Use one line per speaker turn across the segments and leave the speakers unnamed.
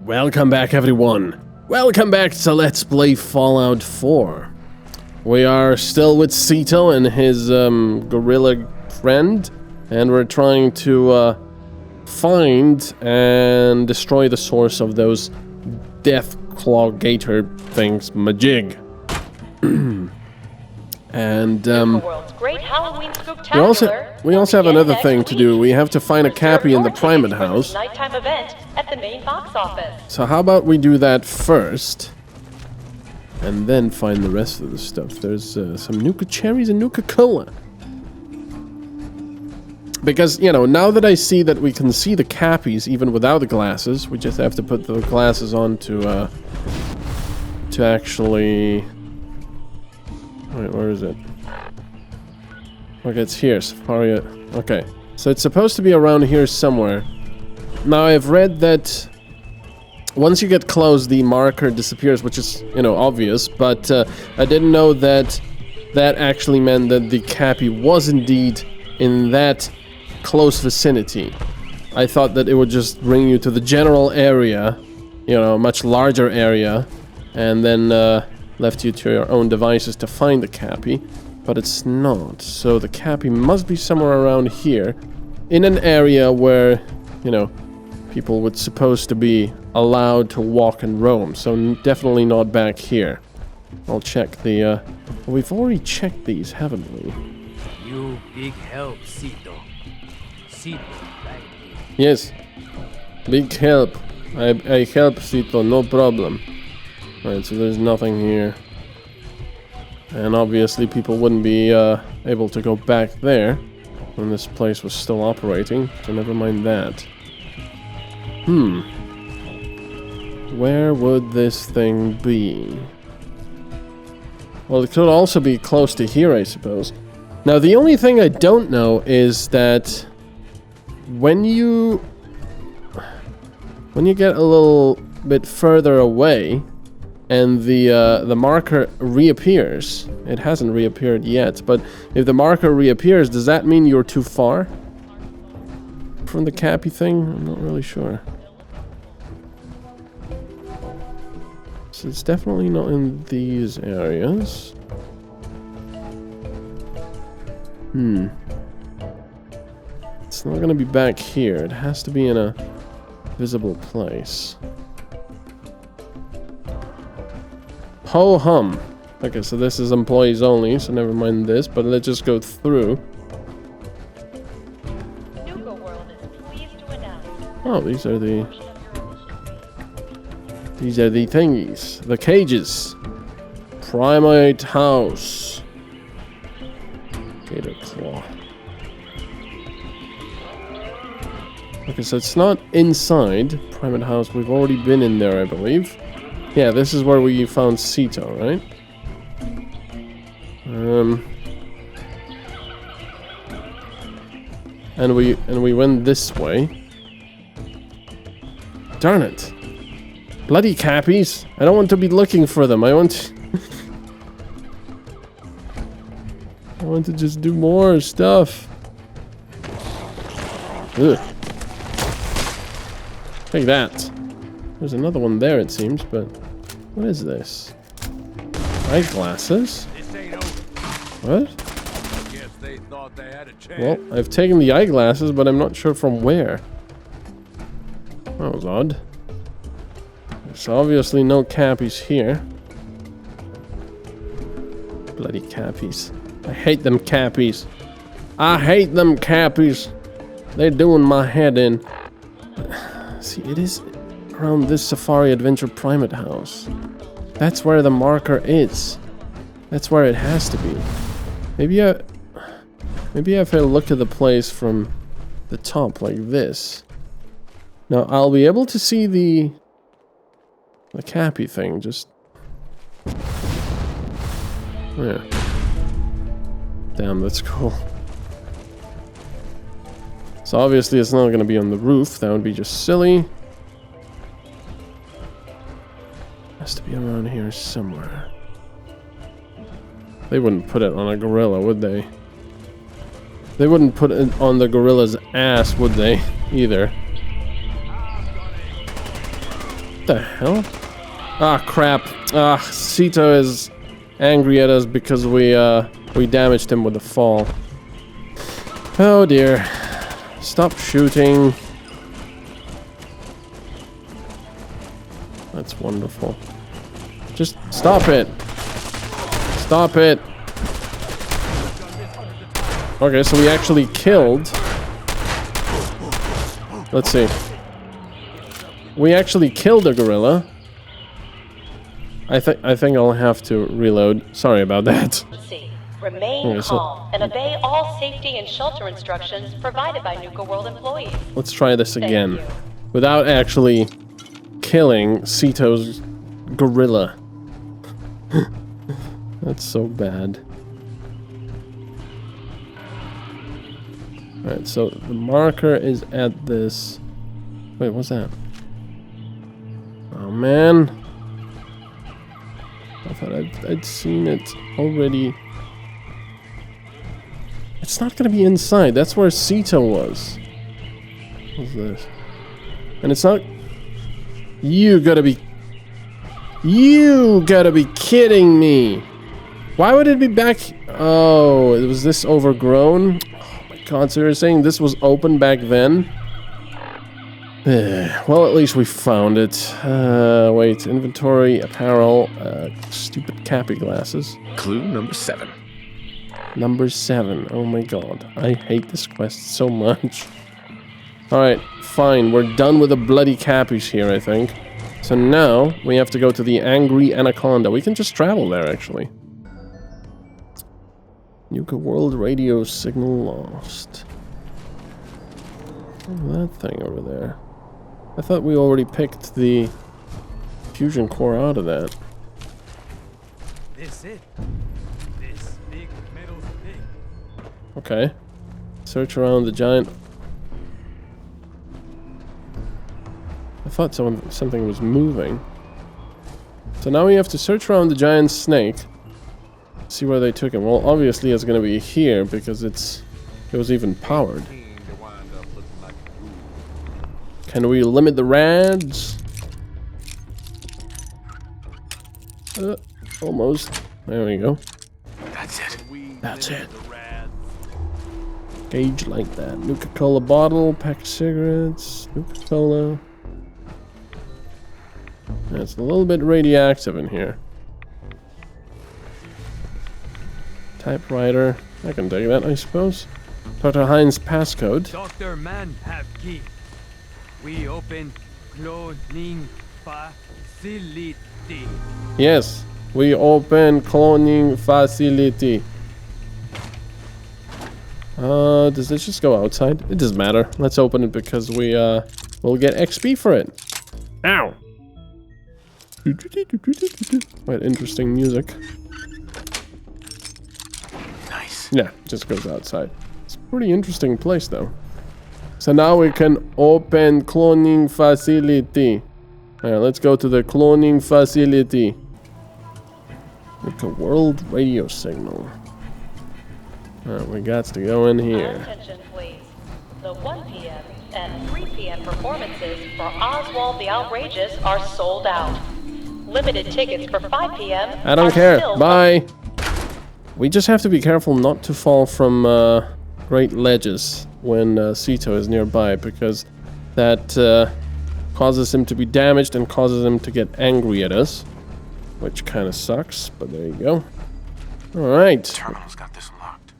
Welcome back, everyone. Welcome back to Let's Play Fallout 4. We are still with Cito and his gorilla friend, and we're trying to find and destroy the source of those death claw gator things, majig. And we also have another thing to do. We have to find a Cappy in the Primate house.
Nighttime event at the main box office.
So how about we do that first, and then find the rest of the stuff. There's some Nuka cherries and Nuka-Cola. Because, you know, now that I see that we can see the Cappies even without the glasses, we just have to put the glasses on to actually... Wait, where is it? Okay, it's here, Safari. Okay, so it's supposed to be around here somewhere. Now, I've read that once you get close, the marker disappears, which is, you know, obvious, but I didn't know that that actually meant that the Cappy was indeed in that close vicinity. I thought that it would just bring you to the general area, you know, a much larger area, and then left you to your own devices to find the Cappy, but it's not. So the Cappy must be somewhere around here, in an area where, you know, people would supposed to be allowed to walk and roam, so definitely not back here. I'll check the, well, we've already checked these, haven't we?
You big help, Cito. Cito, thank you.
Yes. Big help. I help Cito, no problem. Right, so there's nothing here. And obviously people wouldn't be able to go back there when this place was still operating, so never mind that. Where would this thing be? Well, it could also be close to here, I suppose. Now, the only thing I don't know is that when you get a little bit further away and the marker reappears, it hasn't reappeared yet, but if the marker reappears, does that mean you're too far from the Cappy thing? I'm not really sure. So it's definitely not in these areas. It's not gonna be back here. It has to be in a visible place. Ho-hum. Okay, so this is employees only, so never mind this, but let's just go through.
Nuka World is pleased to announce.
Oh, these are the thingies. The cages. Primate house. Gator claw. Okay, so it's not inside Primate house. We've already been in there, I believe. Yeah, this is where we found Cito, right? And we went this way. Darn it. Bloody Cappies. I don't want to be looking for them. I want to just do more stuff. Ugh. Take that. There's another one there, it seems, but what is this? Eyeglasses? What? Well, I've taken the eyeglasses, but I'm not sure from where. That was odd. There's obviously no Cappies here. Bloody Cappies. I hate them Cappies. I hate them Cappies. They're doing my head in. See, it is around this Safari Adventure Primate house. That's where the marker is. That's where it has to be. Maybe if I look at the place from the top like this. Now I'll be able to see the Cappy thing. Just yeah. Damn, that's cool. So obviously it's not going to be on the roof. That would be just silly. Has to be around here somewhere. They wouldn't put it on a gorilla, would they? They wouldn't put it on the gorilla's ass, would they? Either. the hell? Ah, crap. Ah, Sito is angry at us because we damaged him with the fall. Oh dear. Stop shooting. That's wonderful. Just stop it. Stop it. Okay, so we actually killed... Let's see. We actually killed a gorilla. I think I'll have to reload. Sorry about that.
Remain calm and obey all safety and shelter instructions provided by Nuka World employees.
Let's try this again. Without actually killing Sito's gorilla. That's so bad. Alright, so the marker is at this... Wait, what's that? Oh man. I thought I'd seen it already. It's not gonna be inside. That's where Sito was. What's this? And it's not... You gotta be kidding me! Why would it be back... Oh, was this overgrown? Oh my god, so you're saying this was open back then? Well, at least we found it. Wait, inventory, apparel, stupid cappy glasses.
Clue number 7.
Number 7. Oh my god. I hate this quest so much. Alright, fine. We're done with the bloody cappies here, I think. So now, we have to go to the Angry Anaconda. We can just travel there, actually. Nuka World radio signal lost. Oh, that thing over there. I thought we already picked the fusion core out of that.
This it. This big metal thing.
Okay. Search around the giant... I thought something was moving. So now we have to search around the giant snake. See where they took him. Well, obviously it's gonna be here because it was even powered. Can we limit the rads? Almost. There we go.
That's it.
That's it. Gauge like that. Nuka-Cola bottle, packed cigarettes, Nuka-Cola. Yeah, it's a little bit radioactive in here. Typewriter. I can take that, I suppose. Dr. Heinz passcode.
Dr. Man have key. We open cloning facility.
Yes, we open cloning facility. Does this just go outside? It doesn't matter. Let's open it because we'll get XP for it. Ow! Quite interesting music.
Nice.
Yeah, just goes outside. It's a pretty interesting place though. So now we can open cloning facility. Alright, let's go to the cloning facility. Look, a world radio signal. Alright, we got to go in here.
Attention, please. The 1 p.m. and 3 p.m. performances for Oswald the Outrageous are sold out. Limited tickets for 5 p.m.
I don't care. Bye. We just have to be careful not to fall from great ledges when Sito is nearby, because that causes him to be damaged and causes him to get angry at us, which kind of sucks, but there you go. Alright.
Terminal's got this locked.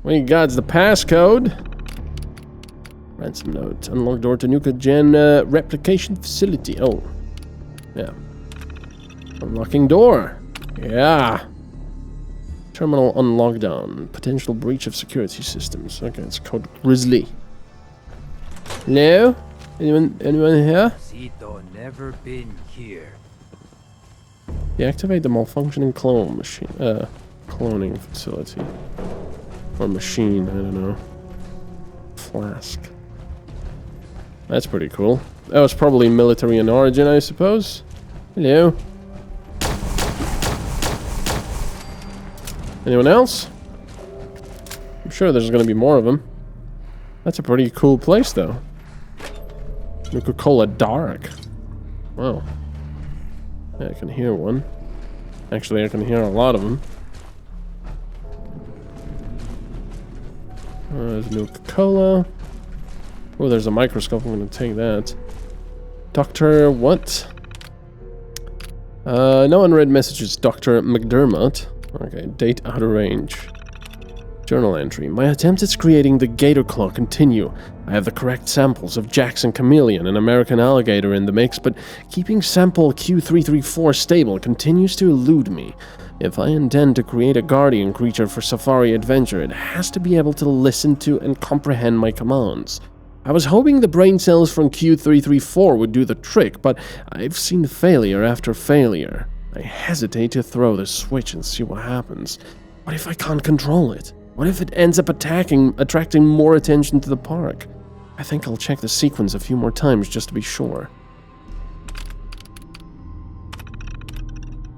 We got the passcode. Ransom note. Unlock door to Nuka-Gen replication facility. Oh. Yeah. Unlocking door. Yeah. Terminal on lockdown. Potential breach of security systems. Okay, it's called Grizzly. Hello? Anyone here?
Sito never been here.
Deactivate the malfunctioning clone machine. Cloning facility. Or machine, I don't know. Flask. That's pretty cool. That was probably military in origin, I suppose. Hello. Anyone else? I'm sure there's gonna be more of them. That's a pretty cool place, though. Nuka-Cola Dark. Wow. Yeah, I can hear one. Actually, I can hear a lot of them. There's Nuka-Cola. Oh, there's a microscope. I'm going to take that. Dr. what? No unread messages. Dr. McDermott. Okay, date out of range. Journal entry. My attempts at creating the gator claw continue. I have the correct samples of Jackson chameleon and American alligator in the mix, but keeping sample Q334 stable continues to elude me. If I intend to create a guardian creature for Safari Adventure, it has to be able to listen to and comprehend my commands. I was hoping the brain cells from Q334 would do the trick, but I've seen failure after failure. I hesitate to throw the switch and see what happens. What if I can't control it? What if it ends up attracting more attention to the park? I think I'll check the sequence a few more times just to be sure.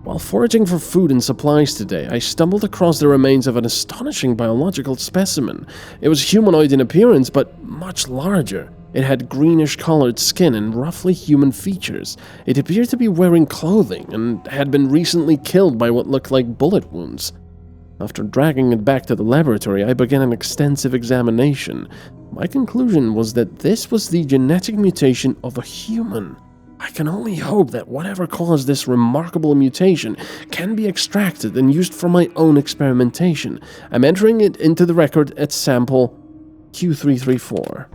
While foraging for food and supplies today, I stumbled across the remains of an astonishing biological specimen. It was humanoid in appearance, but much larger. It had greenish-colored skin and roughly human features. It appeared to be wearing clothing and had been recently killed by what looked like bullet wounds. After dragging it back to the laboratory, I began an extensive examination. My conclusion was that this was the genetic mutation of a human. I can only hope that whatever caused this remarkable mutation can be extracted and used for my own experimentation. I'm entering it into the record at sample Q334.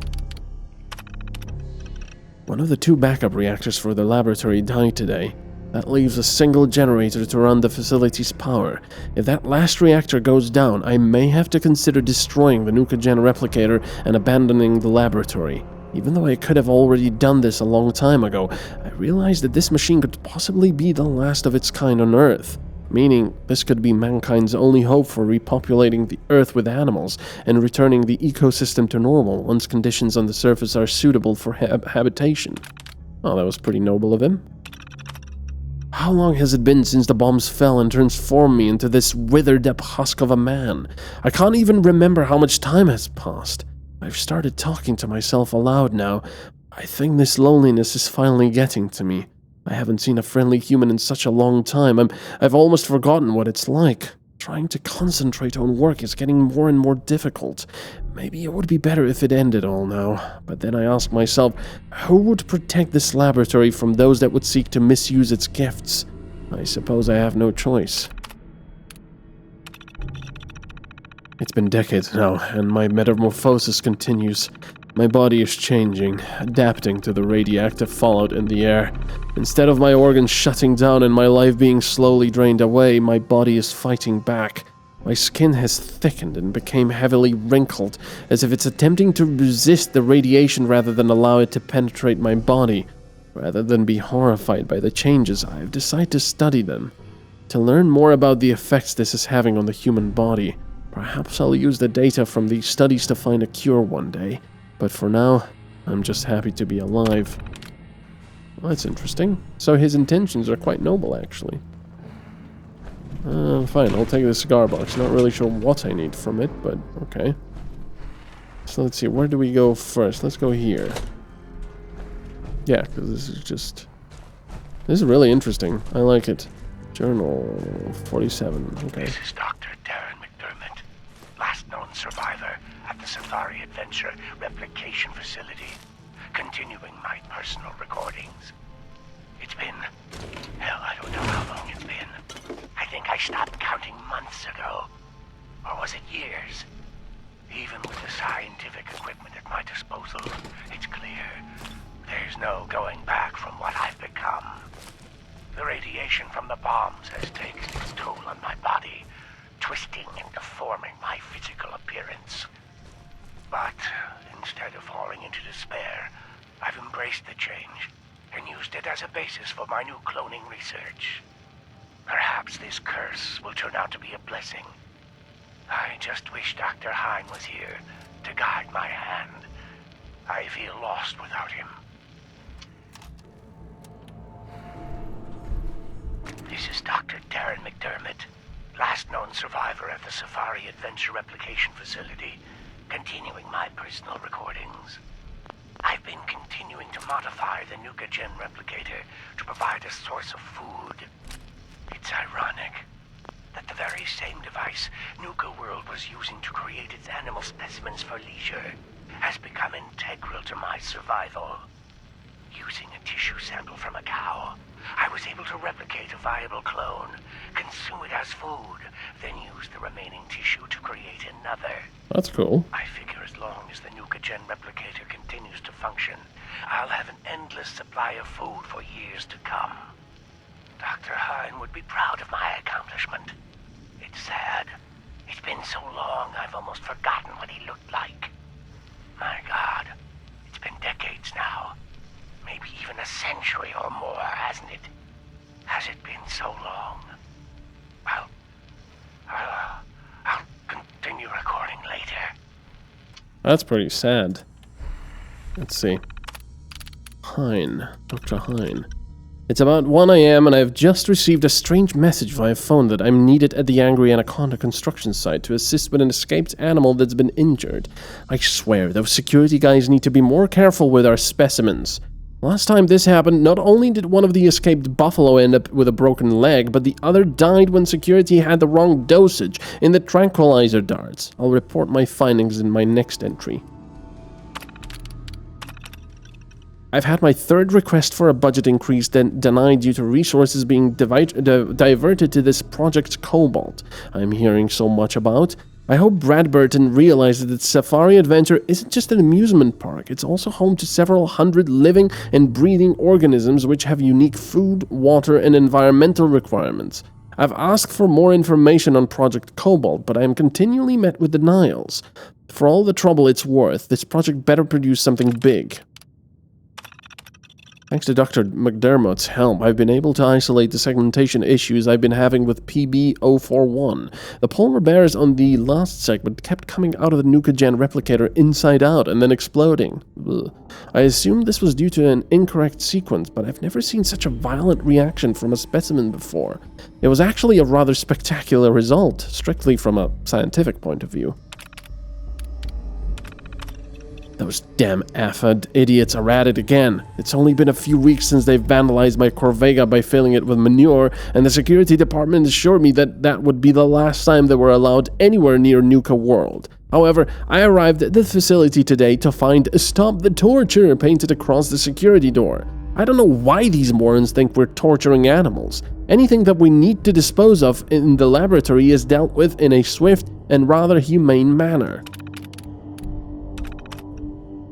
One of the 2 backup reactors for the laboratory died today. That leaves a single generator to run the facility's power. If that last reactor goes down, I may have to consider destroying the Nuka-Gen replicator and abandoning the laboratory. Even though I could have already done this a long time ago, I realized that this machine could possibly be the last of its kind on Earth. Meaning, this could be mankind's only hope for repopulating the Earth with animals and returning the ecosystem to normal once conditions on the surface are suitable for habitation. Oh, that was pretty noble of him. How long has it been since the bombs fell and transformed me into this withered-up husk of a man? I can't even remember how much time has passed. I've started talking to myself aloud now. I think this loneliness is finally getting to me. I haven't seen a friendly human in such a long time. I've almost forgotten what it's like. Trying to concentrate on work is getting more and more difficult. Maybe it would be better if it ended all now. But then I ask myself, who would protect this laboratory from those that would seek to misuse its gifts? I suppose I have no choice. It's been decades now, and my metamorphosis continues. My body is changing, adapting to the radioactive fallout in the air. Instead of my organs shutting down and my life being slowly drained away, my body is fighting back. My skin has thickened and became heavily wrinkled, as if it's attempting to resist the radiation rather than allow it to penetrate my body. Rather than be horrified by the changes, I've decided to study them. To learn more about the effects this is having on the human body. Perhaps I'll use the data from these studies to find a cure one day. But for now, I'm just happy to be alive. Well, that's interesting. So his intentions are quite noble, actually. Fine, I'll take the cigar box. Not really sure what I need from it, but okay. So let's see, where do we go first? Let's go here. Yeah, because this is really interesting. I like it. Journal 47, okay.
This is Dr. Darren McDermott, last known survivor at the Safari Adventure Replication Facility, continuing my personal recordings. It's been, hell, I don't know how long it's been. I think I stopped counting months ago. Or was it years? Even with the scientific equipment at my disposal, it's clear there's no going back from what I've become. The radiation from the bombs has taken its toll on my body, twisting and deforming my physical appearance. But instead of falling into despair, I've embraced the change and used it as a basis for my new cloning research. Perhaps this curse will turn out to be a blessing. I just wish Dr. Hine was here to guide my hand. I feel lost without him. This is Dr. Darren McDermott, last known survivor at the Safari Adventure Replication Facility, continuing my personal recordings. I've been continuing to modify the Nuka-Gen replicator to provide a source of food. It's ironic that the very same device Nuka World was using to create its animal specimens for leisure has become integral to my survival. Using a tissue sample from a cow, I was able to replicate a viable clone, consume it as food, then use the remaining tissue to create another.
That's cool.
I figure as long as the Nuka-Gen replicator continues to function, I'll have an endless supply of food for years to come. Dr. Hine would be proud of my accomplishment. It's sad. It's been so long I've almost forgotten what he looked like. My God, it's been decades now. Maybe even a century or more, hasn't it? Has it been so long? I'll continue recording later.
That's pretty sad. Let's see. Hine. Dr. Hine. It's about 1 AM and I've just received a strange message via phone that I'm needed at the Angry Anaconda construction site to assist with an escaped animal that's been injured. I swear, those security guys need to be more careful with our specimens. Last time this happened, not only did one of the escaped buffalo end up with a broken leg, but the other died when security had the wrong dosage in the tranquilizer darts. I'll report my findings in my next entry. I've had my third request for a budget increase denied due to resources being diverted to this Project Cobalt I'm hearing so much about. I hope Brad Burton realizes that Safari Adventure isn't just an amusement park, it's also home to several hundred living and breathing organisms which have unique food, water, and environmental requirements. I've asked for more information on Project Cobalt, but I am continually met with denials. For all the trouble it's worth, this project better produce something big. Thanks to Dr. McDermott's help, I've been able to isolate the segmentation issues I've been having with PB041. The polar bears on the last segment kept coming out of the Nuka-Gen replicator inside out and then exploding. Ugh. I assumed this was due to an incorrect sequence, but I've never seen such a violent reaction from a specimen before. It was actually a rather spectacular result, strictly from a scientific point of view. Those damn AFA idiots are at it again. It's only been a few weeks since they've vandalized my Corvega by filling it with manure, and the security department assured me that that would be the last time they were allowed anywhere near Nuka World. However, I arrived at the facility today to find "Stop the Torture" painted across the security door. I don't know why these morons think we're torturing animals. Anything that we need to dispose of in the laboratory is dealt with in a swift and rather humane manner.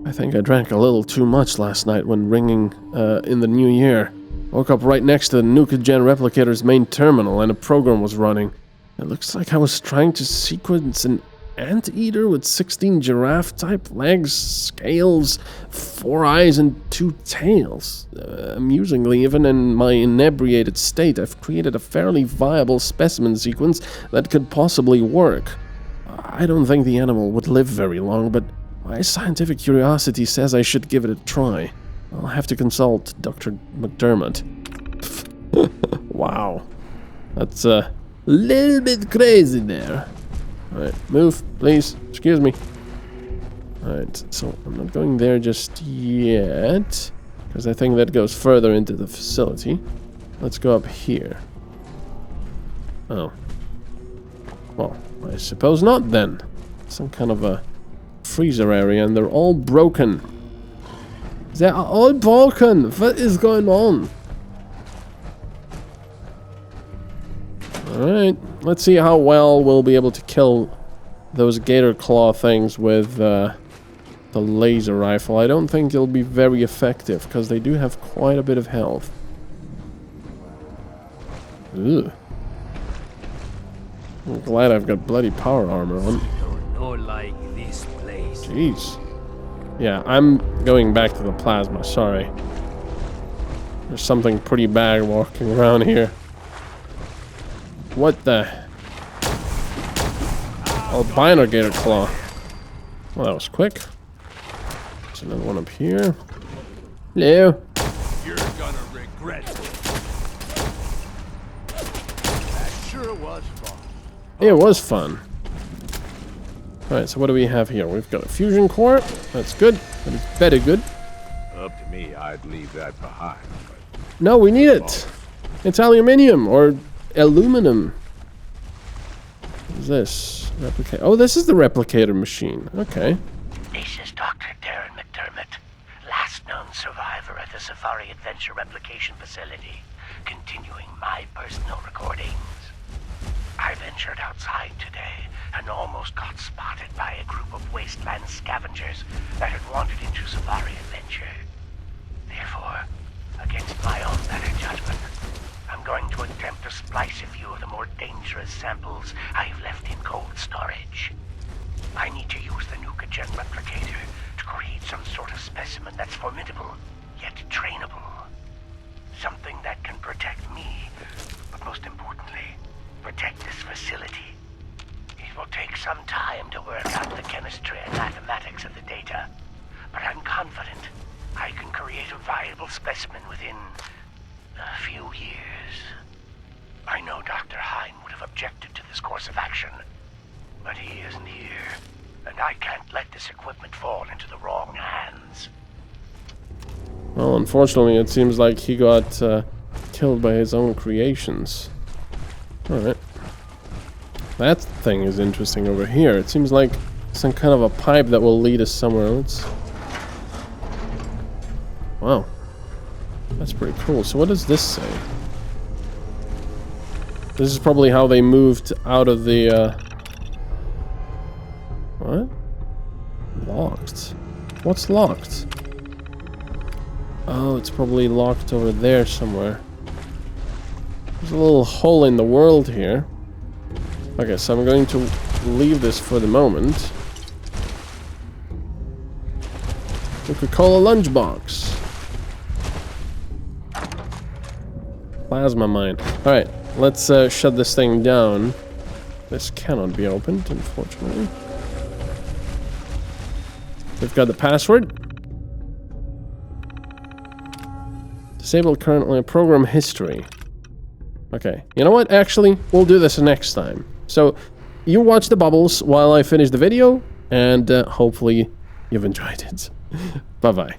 I think I drank a little too much last night when ringing in the new year. Woke up right next to the Nuka-Gen replicator's main terminal and a program was running. It looks like I was trying to sequence an anteater with 16 giraffe-type legs, scales, 4 eyes, and 2 tails. Amusingly, even in my inebriated state, I've created a fairly viable specimen sequence that could possibly work. I don't think the animal would live very long, but my scientific curiosity says I should give it a try. I'll have to consult Dr. McDermott. Wow. That's a little bit crazy there. Alright, move, please. Excuse me. Alright, so I'm not going there just yet, because I think that goes further into the facility. Let's go up here. Oh. Well, I suppose not then. Some kind of a freezer area, and they're all broken. They are all broken! What is going on? Alright, let's see how well we'll be able to kill those gator claw things with the laser rifle. I don't think it'll be very effective, because they do have quite a bit of health. Ugh. I'm glad I've got bloody power armor on. Jeez. Yeah, I'm going back to the plasma, sorry. There's something pretty bad walking around here. What the? Albino gator claw. Well, that was quick. There's another one up here. Hello.
You're gonna regret it. That sure was fun.
It was fun. Alright, so what do we have here? We've got a fusion core. That's good. That is very good.
Up to me, I'd leave that behind. But
No, we need it. It's aluminium or aluminum. What is this? Replicate. Oh, this is the replicator machine. Okay.
This is Dr. Darren McDermott, last known survivor at the Safari Adventure Replication Facility, continuing my personal recordings. I ventured outside today and almost got spotted by a group of wasteland scavengers that had wandered into Safari Adventure. Therefore, against my own better judgment, I'm going to attempt to splice a few of the more dangerous samples I've left in cold storage. I need to use the Nuka-Cola replicator to create some sort of specimen that's formidable, yet trainable. Something that can protect me, but most importantly, protect this facility. It will take some time to work out the chemistry and mathematics of the data, but I'm confident I can create a viable specimen within a few years. I know Dr. Hine would have objected to this course of action, but he isn't here, and I can't let this equipment fall into the wrong hands.
Well, unfortunately, it seems like he got killed by his own creations. Alright. That thing is interesting over here. It seems like some kind of a pipe that will lead us somewhere else. Wow. That's pretty cool. So what does this say? This is probably how they moved out of the, What? Locked. What's locked? Oh, it's probably locked over there somewhere. There's a little hole in the world here. Okay, so I'm going to leave this for the moment. Nuka-Cola lunchbox. Plasma mine. Alright, let's shut this thing down. This cannot be opened, unfortunately. We've got the password. Disable currently program history. Okay, you know what? Actually, we'll do this next time. So, you watch the bubbles while I finish the video, and hopefully you've enjoyed it. Bye-bye.